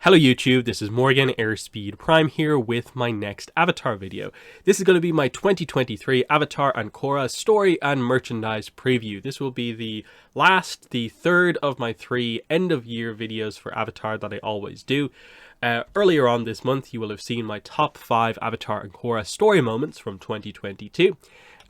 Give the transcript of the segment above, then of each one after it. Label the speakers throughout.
Speaker 1: Hello YouTube, this is Morgan Airspeed Prime here with my next Avatar video. This is going to be my 2023 Avatar and Korra story and merchandise preview. This will be the third of my 3 end of year videos for Avatar that I always do. Earlier on this month you will have seen my top 5 Avatar and Korra story moments from 2022,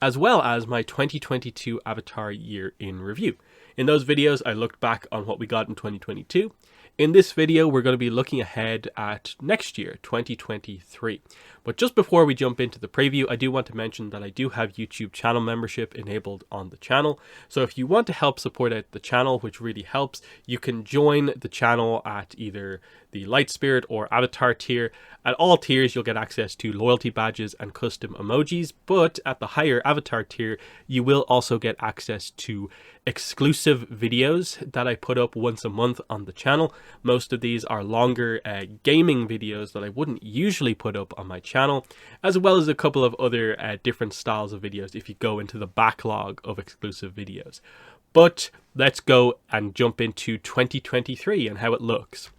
Speaker 1: as well as my 2022 Avatar year in review. In those videos I looked back on what we got in 2022. In this video, we're going to be looking ahead at next year, 2023. But just before we jump into the preview, I do want to mention that I do have YouTube channel membership enabled on the channel. So if you want to help support out the channel, which really helps, you can join the channel at either the Light Spirit or Avatar tier. At all tiers, you'll get access to loyalty badges and custom emojis, but at the higher Avatar tier, you will also get access to exclusive videos that I put up once a month on the channel. Most of these are longer gaming videos that I wouldn't usually put up on my channel, as well as a couple of other different styles of videos if you go into the backlog of exclusive videos. But let's go and jump into 2023 and how it looks.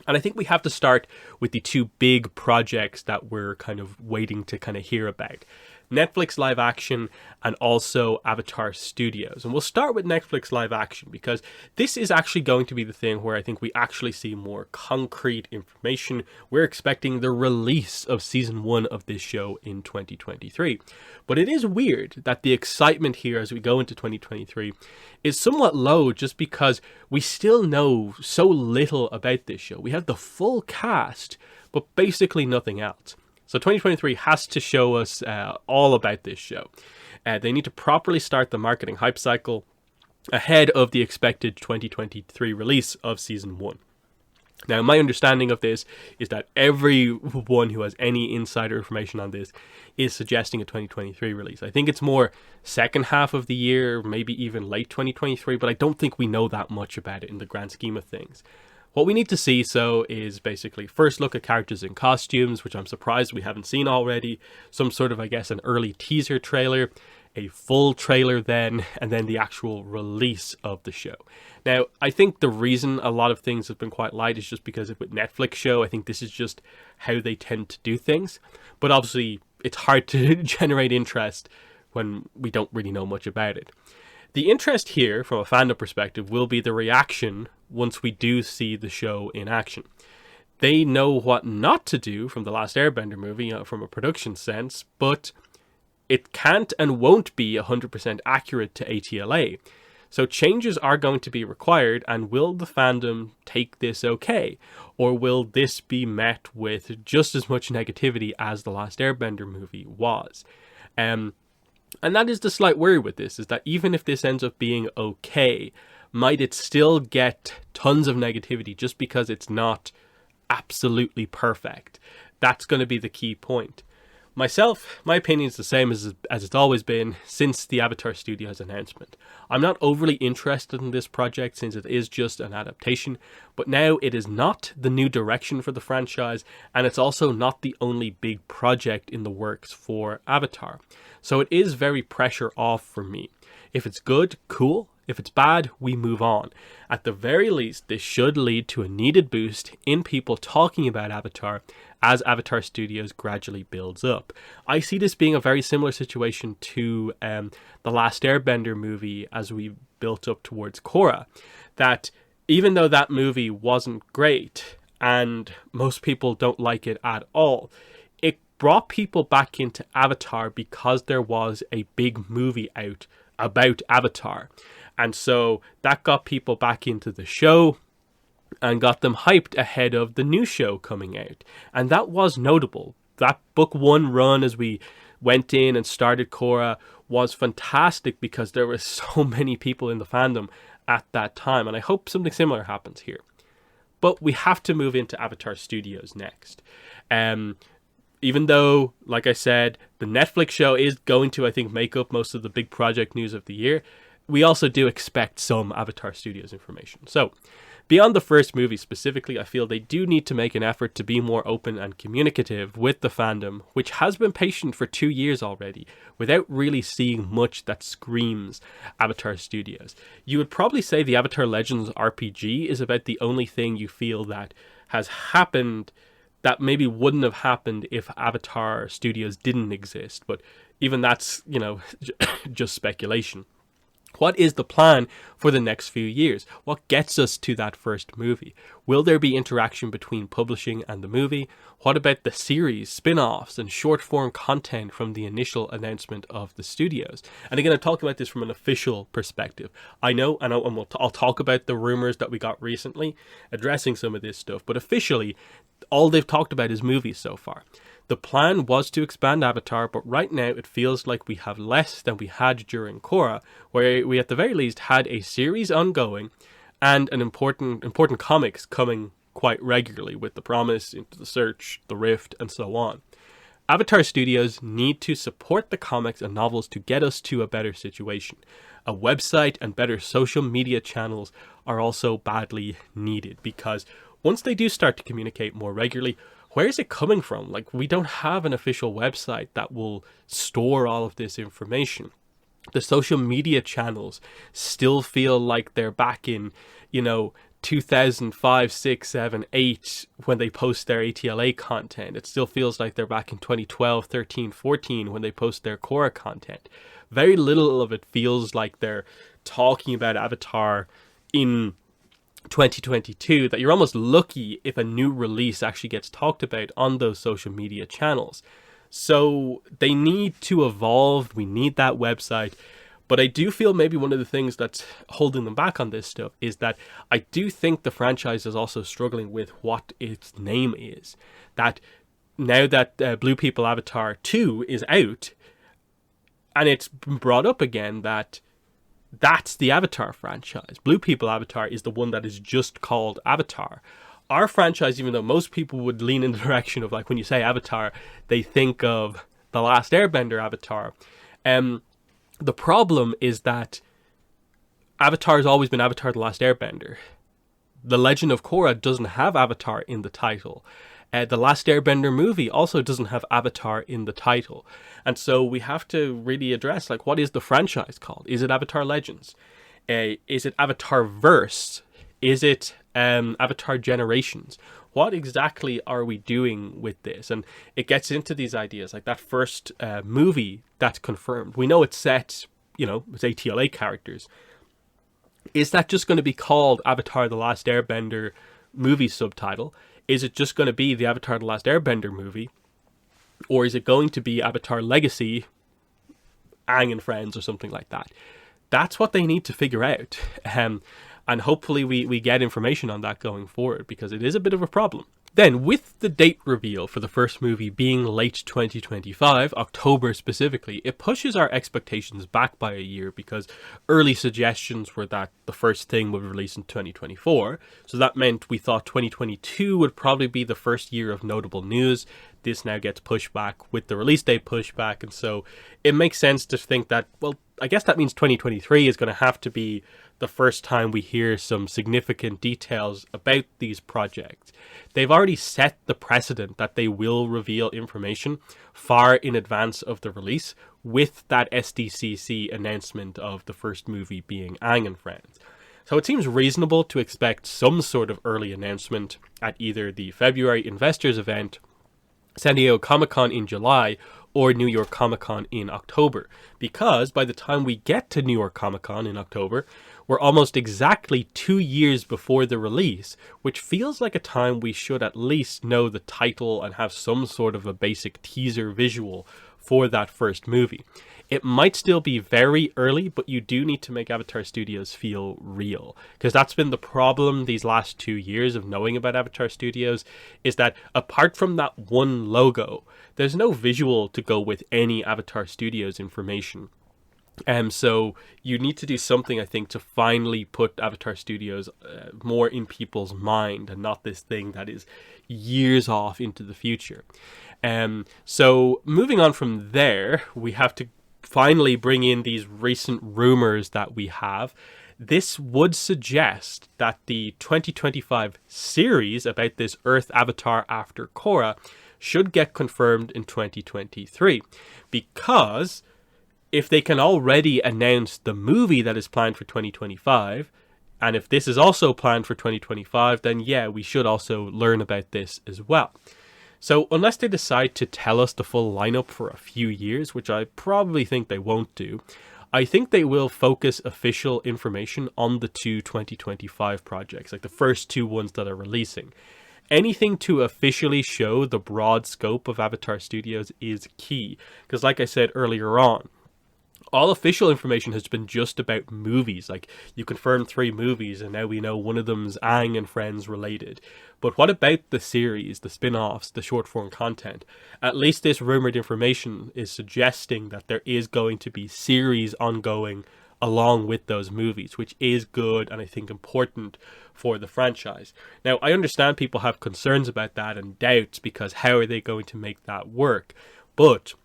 Speaker 1: And I think we have to start with the 2 big projects that we're kind of waiting to hear about. Netflix live action and also Avatar Studios. And we'll start with Netflix live action because this is actually going to be the thing where I think we actually see more concrete information. We're expecting the release of season 1 of this show in 2023. But it is weird that the excitement here as we go into 2023 is somewhat low just because we still know so little about this show. We have the full cast, but basically nothing else. So 2023 has to show us all about this show. They need to properly start the marketing hype cycle ahead of the expected 2023 release of season 1. Now, my understanding of this is that everyone who has any insider information on this is suggesting a 2023 release. I think it's more second half of the year, maybe even late 2023, but I don't think we know that much about it in the grand scheme of things. What we need to see, is basically first look at characters in costumes, which I'm surprised we haven't seen already, some sort of, an early teaser trailer, a full trailer then, and then the actual release of the show. Now, I think the reason a lot of things have been quite light is just because with Netflix show, I think this is just how they tend to do things. But obviously, it's hard to generate interest when we don't really know much about it. The interest here, from a fandom perspective, will be the reaction once we do see the show in action. They know what not to do from the Last Airbender movie, from a production sense, but it can't and won't be 100% accurate to ATLA. So changes are going to be required, and will the fandom take this okay? Or will this be met with just as much negativity as the Last Airbender movie was? And that is the slight worry with this, is that even if this ends up being okay, might it still get tons of negativity just because it's not absolutely perfect? That's going to be the key point. Myself, my opinion is the same as it's always been since the Avatar Studios announcement. I'm not overly interested in this project since it is just an adaptation, but now it is not the new direction for the franchise, and it's also not the only big project in the works for Avatar. So it is very pressure off for me. If it's good, cool. If it's bad, we move on. At the very least, this should lead to a needed boost in people talking about Avatar as Avatar Studios gradually builds up. I see this being a very similar situation to the Last Airbender movie as we built up towards Korra. That even though that movie wasn't great and most people don't like it at all, it brought people back into Avatar because there was a big movie out about Avatar. And so that got people back into the show and got them hyped ahead of the new show coming out. And that was notable. That book 1 run as we went in and started Korra was fantastic because there were so many people in the fandom at that time. And I hope something similar happens here. But we have to move into Avatar Studios next. Even though, like I said, the Netflix show is going to, I think, make up most of the big project news of the year, we also do expect some Avatar Studios information. So, beyond the first movie specifically, I feel they do need to make an effort to be more open and communicative with the fandom, which has been patient for 2 years already, without really seeing much that screams Avatar Studios. You would probably say the Avatar Legends RPG is about the only thing you feel that has happened that maybe wouldn't have happened if Avatar Studios didn't exist. But even that's, just speculation. What is the plan for the next few years? What gets us to that first movie? Will there be interaction between publishing and the movie? What about the series, spin-offs, and short-form content from the initial announcement of the studios? And again, I'm talking about this from an official perspective. I know, and I'll talk about the rumors that we got recently, addressing some of this stuff, but officially, all they've talked about is movies so far. The plan was to expand Avatar, but right now it feels like we have less than we had during Korra, where we at the very least had a series ongoing and an important comics coming quite regularly with The Promise, Into the Search, The Rift, and so on. Avatar Studios need to support the comics and novels to get us to a better situation. A website and better social media channels are also badly needed, because once they do start to communicate more regularly, where is it coming from? Like, we don't have an official website that will store all of this information. The social media channels still feel like they're back in, 2005, 6, 7, 8 when they post their ATLA content. It still feels like they're back in 2012, 13, 14 when they post their Korra content. Very little of it feels like they're talking about Avatar in 2022, that you're almost lucky if a new release actually gets talked about on those social media channels. So they need to evolve. We need that website. But I do feel maybe one of the things that's holding them back on this stuff is that I do think the franchise is also struggling with what its name is. That now that Blue People Avatar 2 is out, and it's been brought up again that that's the Avatar franchise. Blue People Avatar is the one that is just called Avatar. Our franchise, even though most people would lean in the direction of, like, when you say Avatar, they think of The Last Airbender Avatar. The problem is that Avatar has always been Avatar The Last Airbender. The Legend of Korra doesn't have Avatar in the title. The Last Airbender movie also doesn't have Avatar in the title. And so we have to really address, like, what is the franchise called? Is it Avatar Legends? Is it Avatar Verse? Is it Avatar Generations? What exactly are we doing with this? And it gets into these ideas, like that first movie that's confirmed. We know it's set, it's ATLA characters. Is that just going to be called Avatar The Last Airbender movie subtitle? Is it just going to be the Avatar The Last Airbender movie? Or is it going to be Avatar Legacy, Aang and Friends, or something like that? That's what they need to figure out. And hopefully we get information on that going forward, because it is a bit of a problem. Then, with the date reveal for the first movie being late 2025, October specifically, it pushes our expectations back by a year, because early suggestions were that the first thing would release in 2024. So that meant we thought 2022 would probably be the first year of notable news. This now gets pushed back with the release date pushed back, and so it makes sense to think that, well, I guess that means 2023 is going to have to be the first time we hear some significant details about these projects. They've already set the precedent that they will reveal information far in advance of the release, with that SDCC announcement of the first movie being Aang and Friends. So it seems reasonable to expect some sort of early announcement at either the February Investors event, San Diego Comic-Con in July, or New York Comic-Con in October, because by the time we get to New York Comic-Con in October, we're almost exactly 2 years before the release, which feels like a time we should at least know the title and have some sort of a basic teaser visual for that first movie. It might still be very early, but you do need to make Avatar Studios feel real, because that's been the problem these last 2 years of knowing about Avatar Studios, is that apart from that one logo, there's no visual to go with any Avatar Studios information. So you need to do something, I think, to finally put Avatar Studios more in people's mind, and not this thing that is years off into the future. So moving on from there, we have to finally bring in these recent rumors that we have. This would suggest that the 2025 series about this Earth Avatar after Korra should get confirmed in 2023, because if they can already announce the movie that is planned for 2025, And if this is also planned for 2025, then yeah, we should also learn about this as well. So unless they decide to tell us the full lineup for a few years, which I probably think they won't do, I think they will focus official information on the two 2025 projects, like the first two ones that are releasing. Anything to officially show the broad scope of Avatar Studios is key, because like I said earlier on, all official information has been just about movies. Like, you confirmed 3 movies, and now we know one of them's Aang and Friends related. But what about the series, the spin-offs, the short-form content? At least this rumored information is suggesting that there is going to be series ongoing along with those movies, which is good and I think important for the franchise. Now, I understand people have concerns about that and doubts, because how are they going to make that work? But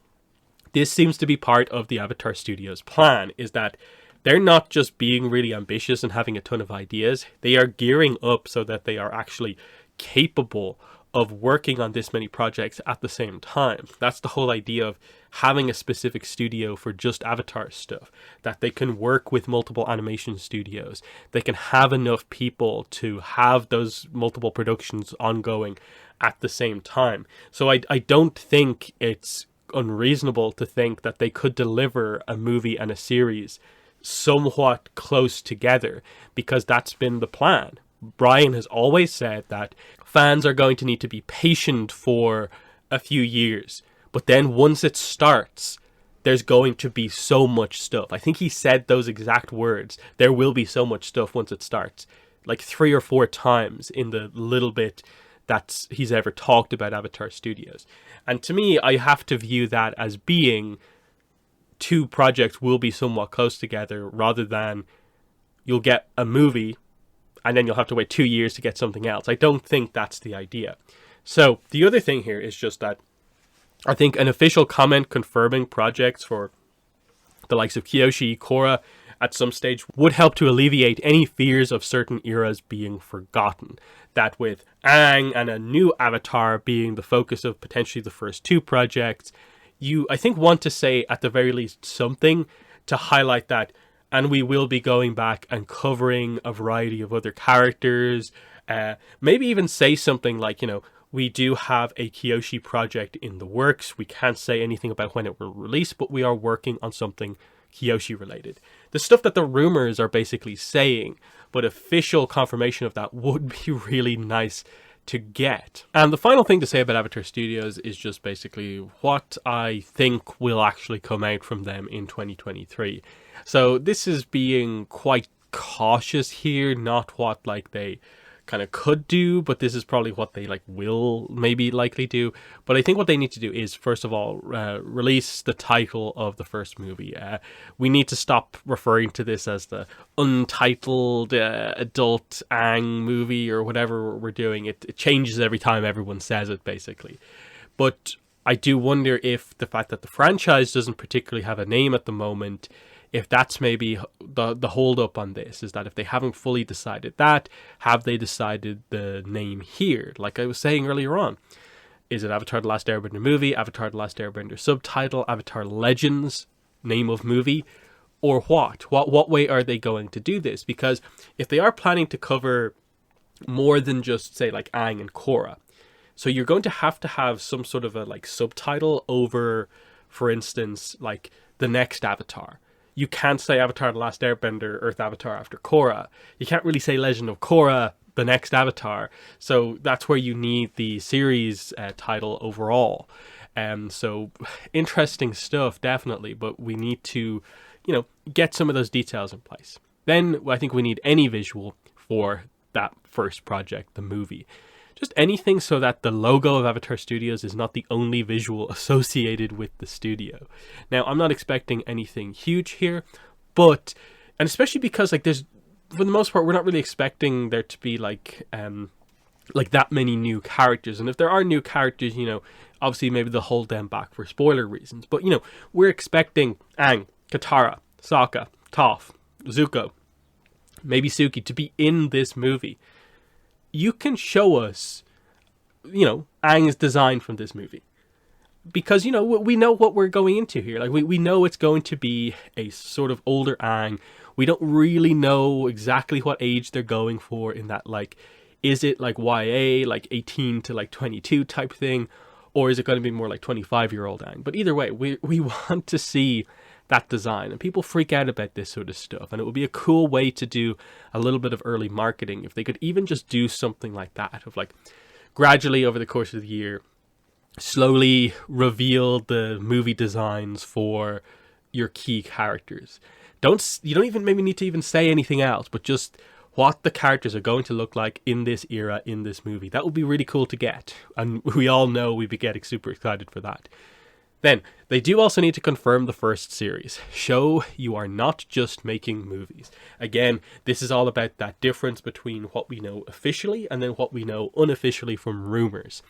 Speaker 1: this seems to be part of the Avatar Studios plan, is that they're not just being really ambitious and having a ton of ideas. They are gearing up so that they are actually capable of working on this many projects at the same time. That's the whole idea of having a specific studio for just Avatar stuff, that they can work with multiple animation studios. They can have enough people to have those multiple productions ongoing at the same time. So I don't think it's unreasonable to think that they could deliver a movie and a series somewhat close together, because that's been the plan. Brian has always said that fans are going to need to be patient for a few years, but then once it starts, there's going to be so much stuff. I think he said those exact words. There will be so much stuff once it starts, like 3 or 4 times in the little bit that he's ever talked about Avatar Studios. And to me, I have to view that as being 2 projects will be somewhat close together, rather than you'll get a movie and then you'll have to wait 2 years to get something else. I don't think that's the idea. So the other thing here is just that I think an official comment confirming projects for the likes of Kyoshi, Korra at some stage would help to alleviate any fears of certain eras being forgotten. That with Aang and a new Avatar being the focus of potentially the first 2 projects, you, I think, want to say at the very least something to highlight that, and we will be going back and covering a variety of other characters. Maybe even say something like, we do have a Kyoshi project in the works. We can't say anything about when it will release, but we are working on something Kyoshi related. The stuff that the rumors are basically saying, but official confirmation of that would be really nice to get. And the final thing to say about Avatar Studios is just basically what I think will actually come out from them in 2023. So this is being quite cautious here, not what they kind of could do, but this is probably what they will maybe likely do. But I think what they need to do is, first of all, release the title of the first movie. We need to stop referring to this as the untitled adult Aang movie or whatever we're doing. It changes every time everyone says it, basically. But I do wonder if the fact that the franchise doesn't particularly have a name at the moment, if that's maybe the hold up on this, is that if they haven't fully decided that, have they decided the name here? Like I was saying earlier on, is it Avatar The Last Airbender movie, Avatar The Last Airbender subtitle, Avatar Legends, name of movie, or what? What way are they going to do this? Because if they are planning to cover more than just, say, Aang and Korra, so you're going to have some sort of a subtitle over, for instance, the next Avatar. You can't say Avatar The Last Airbender, Earth Avatar after Korra. You can't really say Legend of Korra, the next Avatar. So that's where you need the series title overall. So interesting stuff, definitely, but we need to, get some of those details in place. Then I think we need any visual for that first project, the movie. Just anything so that the logo of Avatar Studios is not the only visual associated with the studio. Now, I'm not expecting anything huge here, and especially because there's, for the most part, we're not really expecting there to be that many new characters. And if there are new characters, obviously maybe they'll hold them back for spoiler reasons. But, we're expecting Aang, Katara, Sokka, Toph, Zuko, maybe Suki to be in this movie. You can show us, Aang's design from this movie. Because, we know what we're going into here. We know it's going to be a sort of older Aang We don't really know exactly what age they're going for in that, like, is it like YA, like 18 to like 22 type thing, or is it going to be more like 25-year-old Aang? But either way, we want to see that design, and people freak out about this sort of stuff, and it would be a cool way to do a little bit of early marketing if they could even just do something like that, of like gradually over the course of the year slowly reveal the movie designs for your key characters. You don't even maybe need to even say anything else, but just what the characters are going to look like in this era, in this movie. That would be really cool to get, and we all know we'd be getting super excited for that. Then, they do also need to confirm the first series. Show you are not just making movies. Again, this is all about that difference between what we know officially and then what we know unofficially from rumors.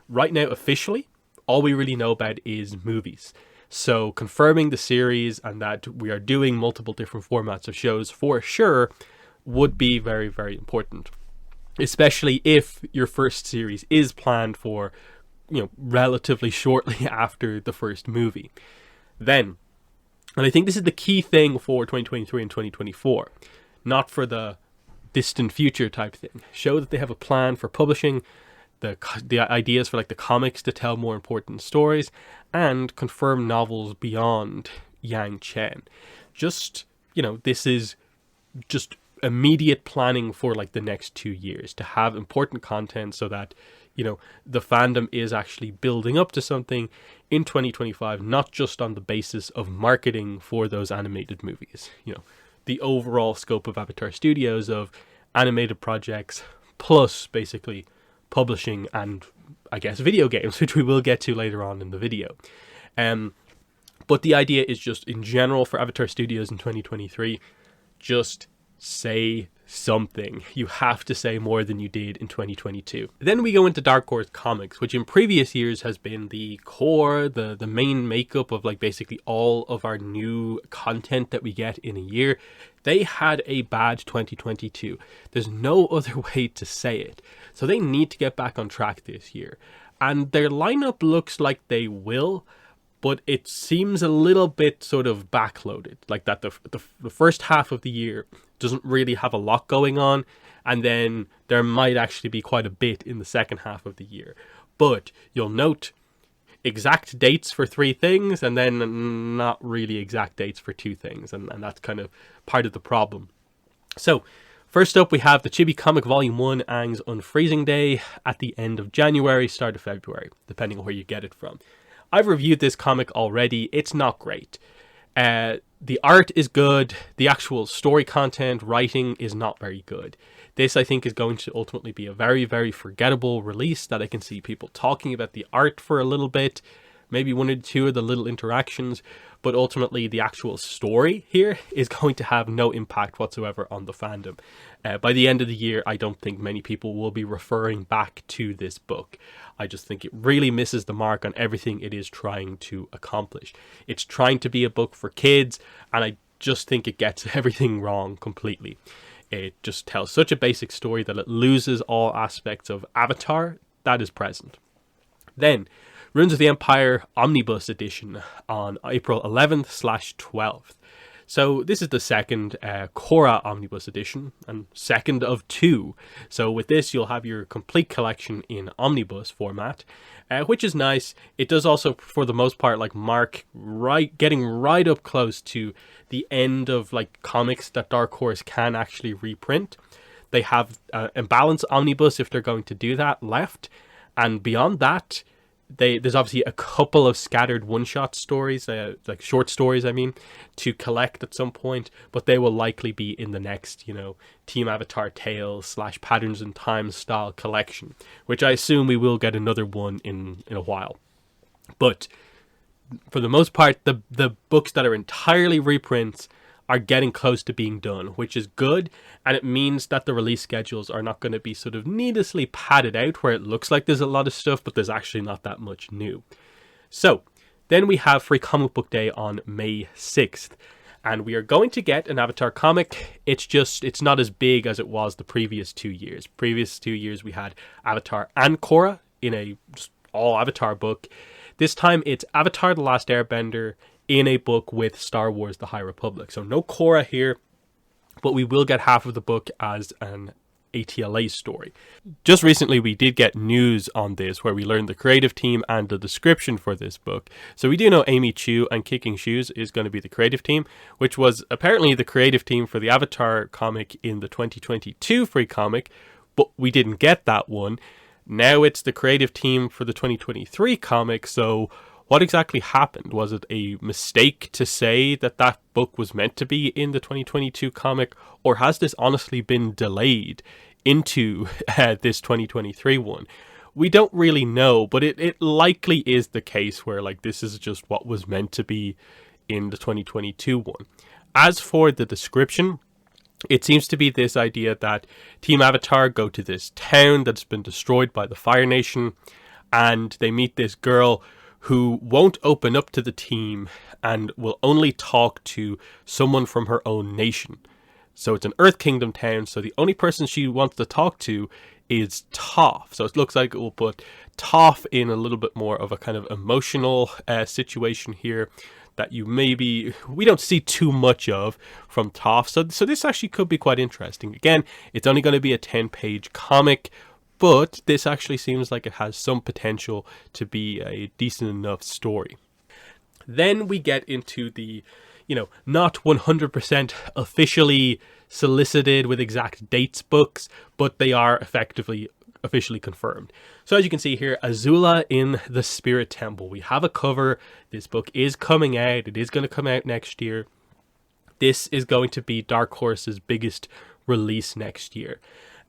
Speaker 1: Right now, officially, all we really know about is movies. So confirming the series and that we are doing multiple different formats of shows for sure would be very, very important. Especially if your first series is planned for, relatively shortly after the first movie. Then, and I think this is the key thing for 2023 and 2024, not for the distant future type thing. Show that they have a plan for publishing the ideas for like the comics to tell more important stories, and confirm novels beyond Yang Chen. Just, this is just immediate planning for like the next 2 years to have important content so that the fandom is actually building up to something in 2025, not just on the basis of marketing for those animated movies. The overall scope of Avatar Studios of animated projects plus basically publishing and I guess video games, which we will get to later on in the video. But the idea is just in general for Avatar Studios in 2023, just say something. You have to say more than you did in 2022. Then we go into Dark Horse Comics, which in previous years has been the core, the main makeup of like basically all of our new content that we get in a year. They had a bad 2022. There's no other way to say it. So they need to get back on track this year. And their lineup looks like they will, but it seems a little bit sort of backloaded. Like that the first half of the year doesn't really have a lot going on, and then there might actually be quite a bit in the second half of the year. But you'll note exact dates for 3 things, and then not really exact dates for 2 things, and that's kind of part of the problem. So, first up we have the Chibi Comic Volume 1, Aang's Unfreezing Day, at the end of January, start of February, depending on where you get it from. I've reviewed this comic already. It's not great. The art is good. The actual story content, writing is not very good. This, I think, is going to ultimately be a very, very forgettable release that I can see people talking about the art for a little bit, maybe 1 or 2 of the little interactions, but ultimately the actual story here is going to have no impact whatsoever on the fandom. By the end of the year, I don't think many people will be referring back to this book. I just think it really misses the mark on everything it is trying to accomplish. It's trying to be a book for kids, and I just think it gets everything wrong completely. It just tells such a basic story that it loses all aspects of Avatar that is present. Then, Ruins of the Empire Omnibus Edition on April 11th/12th. So this is the second Korra Omnibus Edition, and second of 2. So with this, you'll have your complete collection in omnibus format, which is nice. It does also, for the most part, like getting right up close to the end of like comics that Dark Horse can actually reprint. They have Imbalance Omnibus, if they're going to do that, left, and beyond that, there's obviously a couple of scattered one-shot stories, like short stories, to collect at some point, but they will likely be in the next, Team Avatar Tales / Patterns in Time style collection, which I assume we will get another one in a while. But for the most part, the books that are entirely reprints are getting close to being done, which is good, and it means that the release schedules are not going to be sort of needlessly padded out where it looks like there's a lot of stuff, but there's actually not that much new. So, then we have Free Comic Book Day on May 6th, and we are going to get an Avatar comic. It's not as big as it was the previous 2 years. Previous 2 years we had Avatar and Korra in a just all Avatar book. This time it's Avatar: The Last Airbender in a book with Star Wars: The High Republic. So no Korra here. but we will get half of the book as an ATLA story. Just recently we did get news on this where we learned the creative team and the description for this book. So we do know Amy Chu and Kicking Shoes is going to be the creative team, which was apparently the creative team for the Avatar comic in the 2022 free comic, but we didn't get that one. Now it's the creative team for the 2023 comic, so what exactly happened? Was it a mistake to say that that book was meant to be in the 2022 comic, or has this honestly been delayed into this 2023 one? We don't really know, but it likely is the case where like this is just what was meant to be in the 2022 one. As for the description, it seems to be this idea that Team Avatar go to this town that's been destroyed by the Fire Nation, and they meet this girl who won't open up to the team and will only talk to someone from her own nation. So it's an Earth Kingdom town, so the only person she wants to talk to is Toph. So it looks like it will put Toph in a little bit more of a kind of emotional situation here that we don't see too much of from Toph. So this actually could be quite interesting. Again, it's only going to be a 10-page comic, but this actually seems like it has some potential to be a decent enough story. Then we get into the, not 100% officially solicited with exact dates books, but they are effectively officially confirmed. So as you can see here, Azula in the Spirit Temple. We have a cover. This book is coming out. It is going to come out next year. This is going to be Dark Horse's biggest release next year.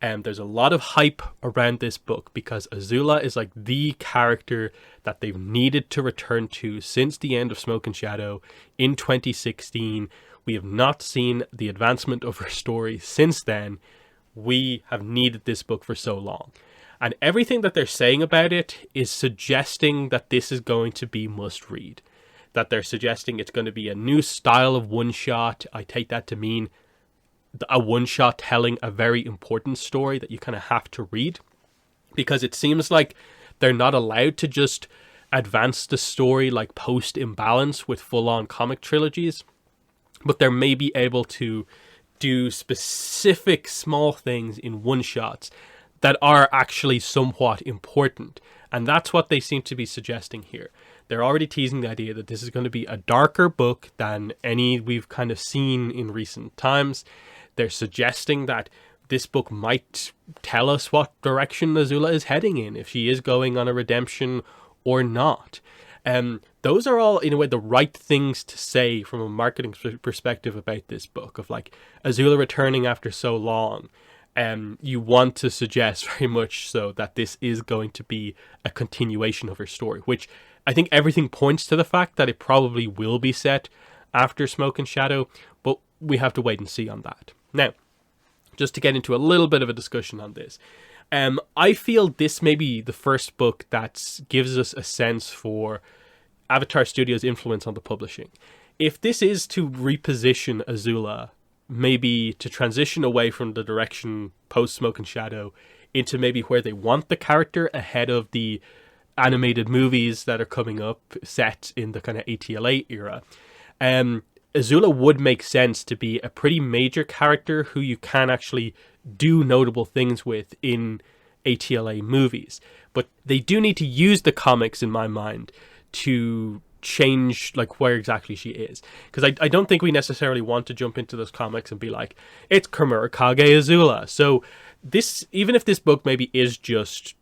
Speaker 1: There's a lot of hype around this book because Azula is like the character that they've needed to return to since the end of Smoke and Shadow in 2016. We have not seen the advancement of her story since then. We have needed this book for so long. And everything that they're saying about it is suggesting that this is going to be must read. That they're suggesting it's going to be a new style of one-shot. I take that to mean a one-shot telling a very important story that you kind of have to read, because it seems like they're not allowed to just advance the story like post-imbalance with full-on comic trilogies, but they're maybe able to do specific small things in one-shots that are actually somewhat important, and that's what they seem to be suggesting here. They're already teasing the idea that this is going to be a darker book than any we've kind of seen in recent times. They're suggesting that this book might tell us what direction Azula is heading in, if she is going on a redemption or not. Those are all, in a way, the right things to say from a marketing perspective about this book, of like Azula returning after so long. You want to suggest very much so that this is going to be a continuation of her story, which I think everything points to the fact that it probably will be set after Smoke and Shadow, but we have to wait and see on that. Now, just to get into a little bit of a discussion on this, I feel this may be the first book that gives us a sense for Avatar Studios' influence on the publishing. If this is to reposition Azula, maybe to transition away from the direction post Smoke and Shadow into maybe where they want the character ahead of the animated movies that are coming up set in the kind of ATLA era, Azula would make sense to be a pretty major character who you can actually do notable things with in ATLA movies. But they do need to use the comics, in my mind, to change like where exactly she is. Because I don't think we necessarily want to jump into those comics and be like, it's Komura Kage Azula. So this, even if this book maybe is just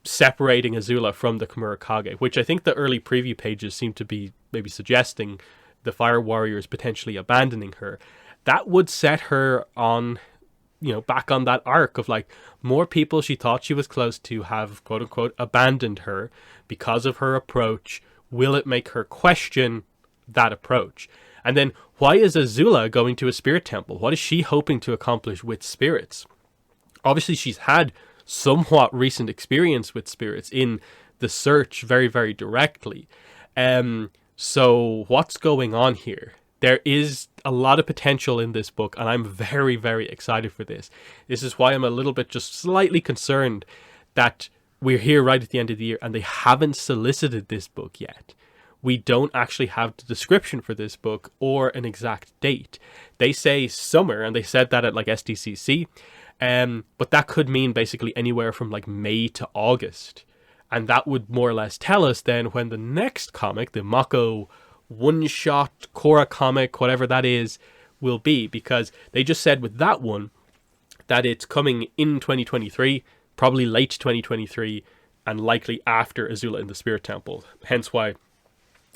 Speaker 1: separating Azula from the Komura Kage, which I think the early preview pages seem to be maybe suggesting the Fire Warriors potentially abandoning her, that would set her on, back on that arc of like more people she thought she was close to have quote unquote abandoned her because of her approach. Will it make her question that approach? And then why is Azula going to a spirit temple? What is she hoping to accomplish with spirits? Obviously she's had somewhat recent experience with spirits in the Search very, very directly. So what's going on here? There is a lot of potential in this book, and I'm very, very excited for this. This is why I'm a little bit just slightly concerned that we're here right at the end of the year and they haven't solicited this book yet. we don't actually have the description for this book or an exact date. They say summer, and they said that at like SDCC, but that could mean basically anywhere from like May to August. And that would more or less tell us then when the next comic, the Mako one-shot Korra comic, whatever that is, will be. Because they just said with that one that it's coming in 2023, probably late 2023, and likely after Azula in the Spirit Temple. Hence why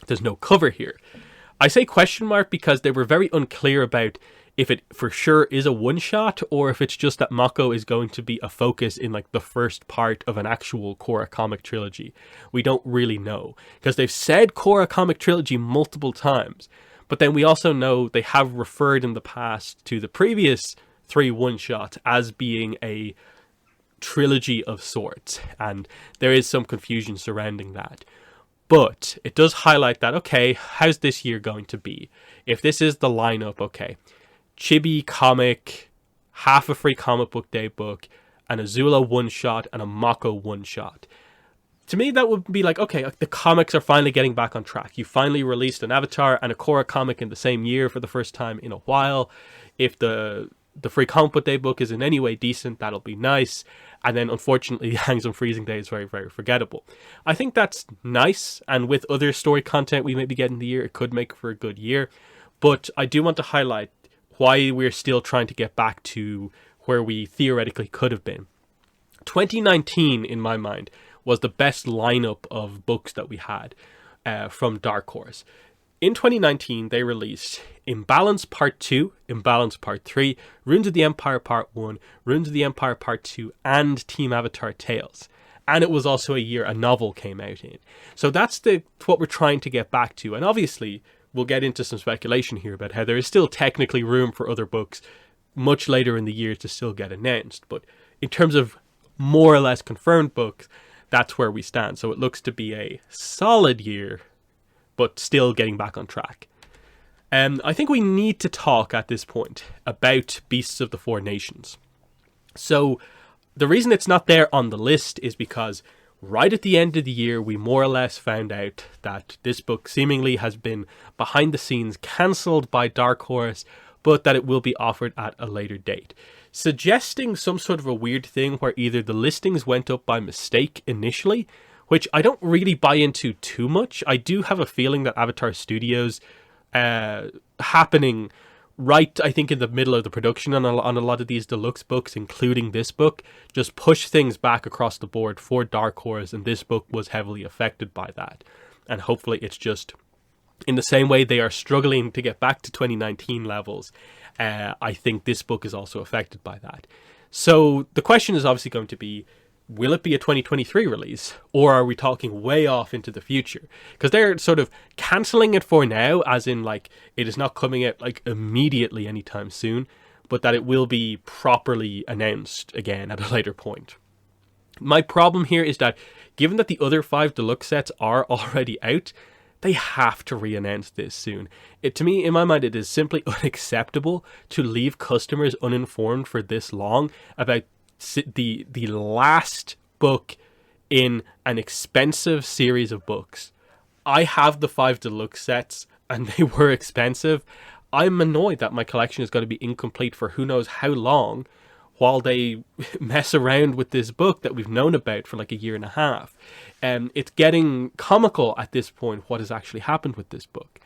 Speaker 1: there's no cover here. I say question mark because they were very unclear about if it for sure is a one-shot or if it's just that Mako is going to be a focus in like the first part of an actual Korra comic trilogy. We don't really know because they've said Korra comic trilogy multiple times, but then we also know they have referred in the past to the previous 3 one-shots as being a trilogy of sorts, and there is some confusion surrounding that. But it does highlight that, okay, how's this year going to be? If this is the lineup, okay, Chibi comic, half a free comic book day book, an Azula one-shot, and a Mako one-shot. To me, that would be like, okay, the comics are finally getting back on track. You finally released an Avatar and a Korra comic in the same year for the first time in a while. If the free comic book day book is in any way decent, that'll be nice. And then, unfortunately, Hangs on Freezing Day is very, very forgettable. I think that's nice, and with other story content we may be getting the year, it could make for a good year. But I do want to highlight why we're still trying to get back to where we theoretically could have been. 2019, in my mind, was the best lineup of books that we had from Dark Horse. In 2019, they released Imbalance Part 2, Imbalance Part 3, Runes of the Empire Part 1, Runes of the Empire Part 2, and Team Avatar Tales. And it was also a year a novel came out in. So that's what we're trying to get back to. And obviously, we'll get into some speculation here about how there is still technically room for other books much later in the year to still get announced. But in terms of more or less confirmed books, that's where we stand. So it looks to be a solid year, but still getting back on track. I think we need to talk at this point about Beasts of the Four Nations. So the reason it's not there on the list is because right at the end of the year, we more or less found out that this book seemingly has been behind the scenes cancelled by Dark Horse, but that it will be offered at a later date, suggesting some sort of a weird thing where either the listings went up by mistake initially, which I don't really buy into too much. I do have a feeling that Avatar Studios happening right, I think, in the middle of the production on a lot of these deluxe books, including this book, just push things back across the board for Dark Horse, and this book was heavily affected by that. And hopefully it's just in the same way they are struggling to get back to 2019 levels. I think this book is also affected by that. So the question is obviously going to be, will it be a 2023 release, or are we talking way off into the future? Because they're sort of cancelling it for now, as in like it is not coming out like immediately anytime soon, but that it will be properly announced again at a later point. My problem here is that given that the other 5 deluxe sets are already out, they have to re-announce this soon. To me, in my mind, it is simply unacceptable to leave customers uninformed for this long about the last book in an expensive series of books. I have the 5 deluxe sets and they were expensive. I'm annoyed that my collection is going to be incomplete for who knows how long while they mess around with this book that we've known about for like a year and a half. It's getting comical at this point what has actually happened with this book.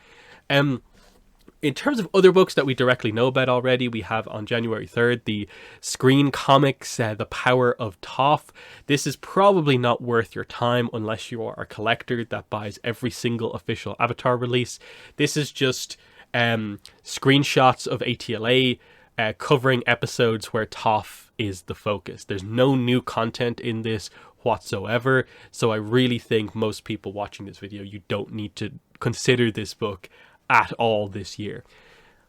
Speaker 1: In terms of other books that we directly know about already, we have on January 3rd, the Screen Comics, The Power of Toph. This is probably not worth your time unless you are a collector that buys every single official Avatar release. This is just screenshots of ATLA covering episodes where Toph is the focus. There's no new content in this whatsoever, so I really think most people watching this video, you don't need to consider this book at all this year.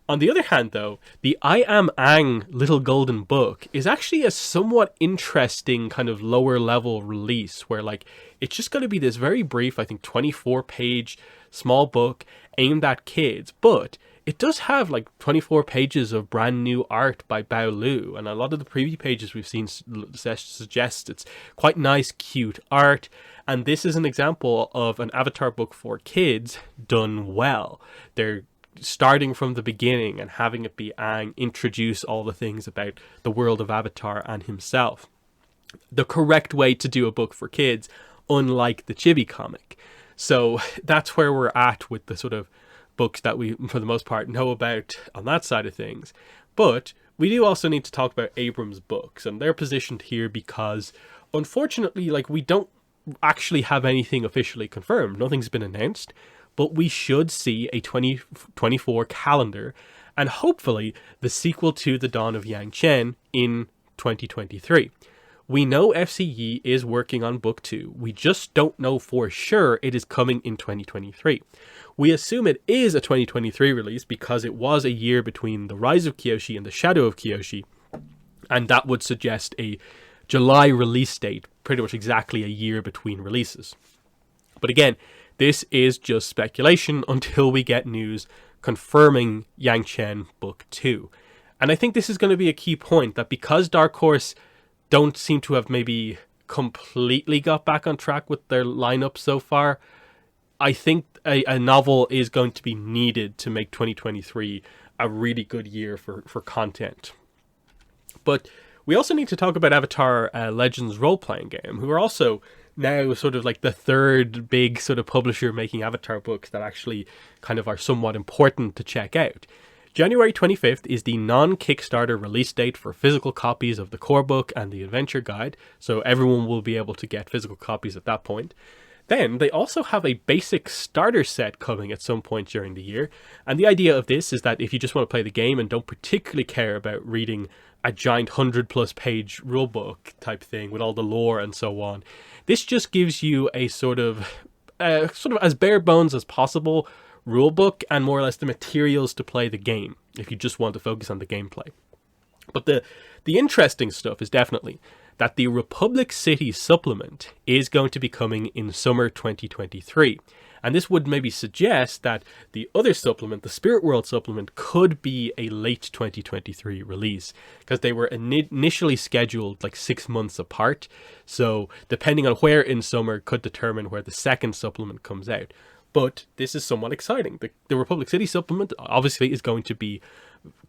Speaker 1: On the other hand, though, the I Am Aang Little Golden Book is actually a somewhat interesting kind of lower level release where, like, it's just going to be this very brief, I think, 24-page small book aimed at kids, but it does have like 24 pages of brand new art by Bao Lu, and a lot of the preview pages we've seen suggest it's quite nice, cute art. And this is an example of an Avatar book for kids done well. They're starting from the beginning and having it be Aang introduce all the things about the world of Avatar and himself. The correct way to do a book for kids, unlike the chibi comic. So that's where we're at with the sort of books that we, for the most part, know about on that side of things. But we do also need to talk about Abrams Books, and they're positioned here because, unfortunately, like, we don't actually have anything officially confirmed. Nothing's been announced. But we should see a 2024 calendar and hopefully the sequel to The Dawn of Yang Chen in 2023. We know FCE is working on book 2. We just don't know for sure it is coming in 2023. We assume it is a 2023 release because it was a year between The Rise of Kyoshi and The Shadow of Kyoshi, and that would suggest a July release date, pretty much exactly a year between releases. But again, this is just speculation until we get news confirming Yang Chen Book 2. And I think this is going to be a key point, that because Dark Horse don't seem to have maybe completely got back on track with their lineup so far, I think a novel is going to be needed to make 2023 a really good year for content. But we also need to talk about Avatar Legends role-playing game, who are also now sort of like the third big sort of publisher making Avatar books that actually kind of are somewhat important to check out. January 25th is the non-Kickstarter release date for physical copies of the core book and the adventure guide, so everyone will be able to get physical copies at that point. Then they also have a basic starter set coming at some point during the year, and the idea of this is that if you just want to play the game and don't particularly care about reading a giant 100+ page rulebook type thing with all the lore and so on, this just gives you a sort of as bare bones as possible rulebook and more or less the materials to play the game if you just want to focus on the gameplay. But the interesting stuff is definitely that the Republic City supplement is going to be coming in summer 2023. And this would maybe suggest that the other supplement, the Spirit World supplement, could be a late 2023 release, because they were initially scheduled like 6 months apart. So depending on where in summer could determine where the second supplement comes out. But this is somewhat exciting. The Republic City supplement obviously is going to be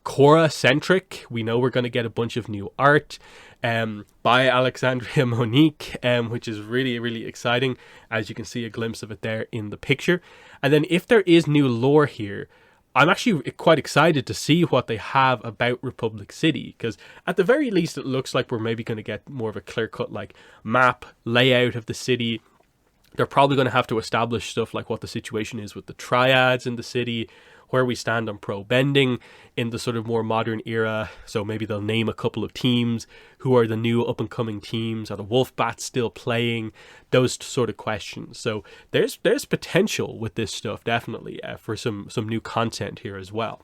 Speaker 1: Korra centric. We know we're going to get a bunch of new art by Alexandria Monique, which is really, really exciting, as you can see a glimpse of it there in the picture. And then if there is new lore here, I'm actually quite excited to see what they have about Republic City, because at the very least it looks like we're maybe going to get more of a clear-cut like map layout of the city. They're probably going to have to establish stuff like what the situation is with the triads in the city, where we stand on pro-bending in the sort of more modern era. So maybe they'll name a couple of teams. Who are the new up-and-coming teams? Are the Wolfbats still playing? Those sort of questions. So there's potential with this stuff, definitely, for some new content here as well.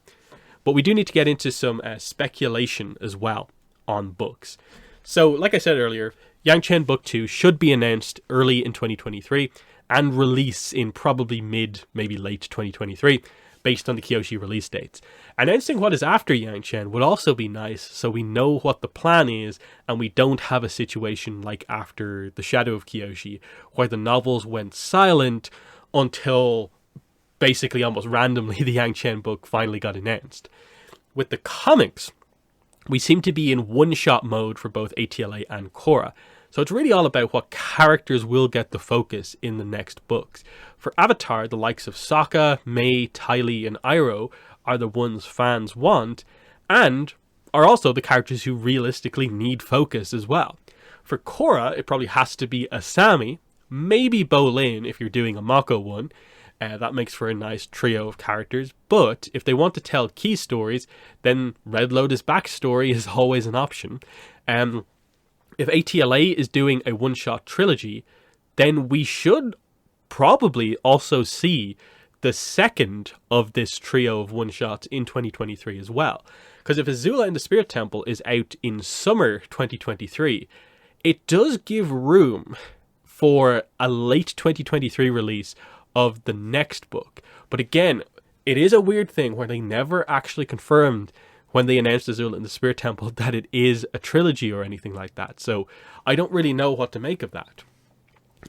Speaker 1: But we do need to get into some speculation as well on books. So like I said earlier, Yang Chen Book 2 should be announced early in 2023 and release in probably mid, maybe late 2023, based on the Kyoshi release dates. Announcing what is after Yang Chen would also be nice, so we know what the plan is and we don't have a situation like after The Shadow of Kyoshi, where the novels went silent until basically almost randomly the Yang Chen book finally got announced. With the comics, we seem to be in one-shot mode for both ATLA and Korra. So it's really all about what characters will get the focus in the next books. For Avatar, the likes of Sokka, Mei, Ty Lee, and Iroh are the ones fans want, and are also the characters who realistically need focus as well. For Korra, it probably has to be Asami, maybe Bolin if you're doing a Mako one. That makes for a nice trio of characters. But if they want to tell key stories, then Red Lotus backstory is always an option. If ATLA is doing a one-shot trilogy, then we should probably also see the second of this trio of one-shots in 2023 as well. Because if Azula in the Spirit Temple is out in summer 2023, it does give room for a late 2023 release of the next book. But again, it is a weird thing where they never actually confirmed when they announced Azula in the Spirit Temple that it is a trilogy or anything like that. So I don't really know what to make of that.